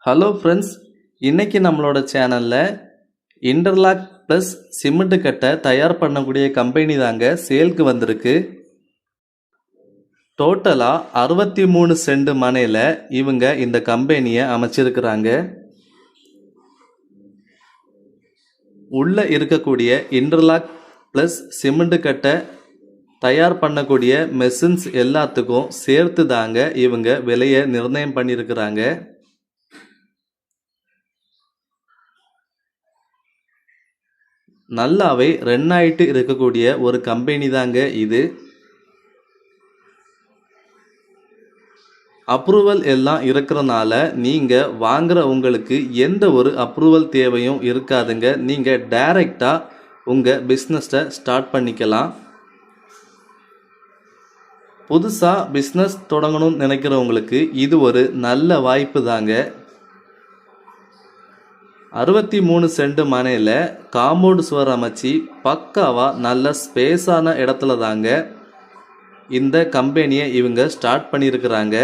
Hello friends, இன்னைக்கு நம்மளோட சேனலில் இன்டர்லாக் ப்ளஸ் சிமெண்ட் கட்டை தயார் பண்ணக்கூடிய கம்பெனி தாங்க சேலுக்கு வந்திருக்கு. டோட்டலாக 63 சென்ட் மனையில் இவங்க இந்த கம்பெனியை அமைச்சிருக்கிறாங்க. உள்ளே இருக்கக்கூடிய இன்டர்லாக் ப்ளஸ் சிமெண்ட் கட்டை தயார் பண்ணக்கூடிய மெஷின்ஸ் எல்லாத்துக்கும் சேர்த்து தாங்க இவங்க விலையை நிர்ணயம் பண்ணியிருக்கிறாங்க. நல்லாவே ரன் ஆகிட்டு இருக்கக்கூடிய ஒரு கம்பெனி தாங்க இது. அப்ரூவல் எல்லாம் இருக்கிறனால நீங்கள் வாங்குற உங்களுக்கு எந்த ஒரு அப்ரூவல் தேவையும் இருக்காதுங்க. நீங்கள் டைரெக்டாக உங்கள் பிஸ்னஸை ஸ்டார்ட் பண்ணிக்கலாம். புதுசாக பிஸ்னஸ் தொடங்கணும்னு நினைக்கிறவங்களுக்கு இது ஒரு நல்ல வாய்ப்பு தாங்க. 63 சென்ட் மனையில் காம்பவுண்ட் சுவர் அமைச்சு பக்காவாக நல்ல ஸ்பேஸான இடத்துல தாங்க இந்த கம்பெனியை இவங்க ஸ்டார்ட் பண்ணியிருக்கிறாங்க.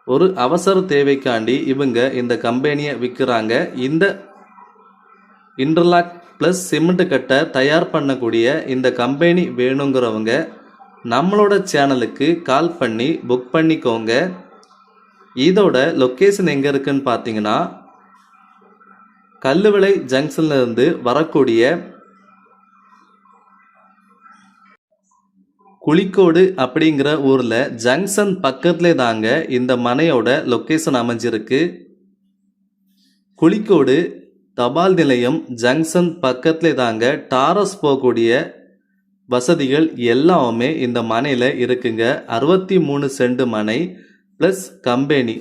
ஒரு அவசர தேவைக்காண்டி இவங்க இந்த கம்பெனியை விற்கிறாங்க. இந்த இன்டர்லாக் ப்ளஸ் சிமெண்ட் கட்டை தயார் பண்ணக்கூடிய இந்த கம்பெனி வேணுங்கிறவங்க நம்மளோட சேனலுக்கு கால் பண்ணி புக் பண்ணிக்கோங்க. இதோட லொக்கேஷன் எங்கே இருக்குன்னு பார்த்தீங்கன்னா, கல்லுவிளை ஜங்ஷன்லேருந்து வரக்கூடிய குளிக்கோடு அப்படிங்கிற ஊரில் ஜங்ஷன் பக்கத்துலே தாங்க இந்த மனையோட லொக்கேஷன் அமைஞ்சிருக்கு. குளிக்கோடு தபால் நிலையம் ஜங்ஷன் பக்கத்துலே தாங்க டாரஸ் போகக்கூடிய வசதிகள் எல்லாமே இந்த மனையில் இருக்குங்க. 63 சென்ட் மனை ப்ளஸ் கம்பெனி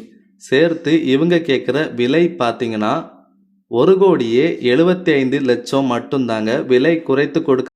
சேர்த்து இவங்க கேட்குற விலை பார்த்தீங்கன்னா 1,75,00,000 மட்டும்தாங்க. விலை குறைத்து கொடுக்க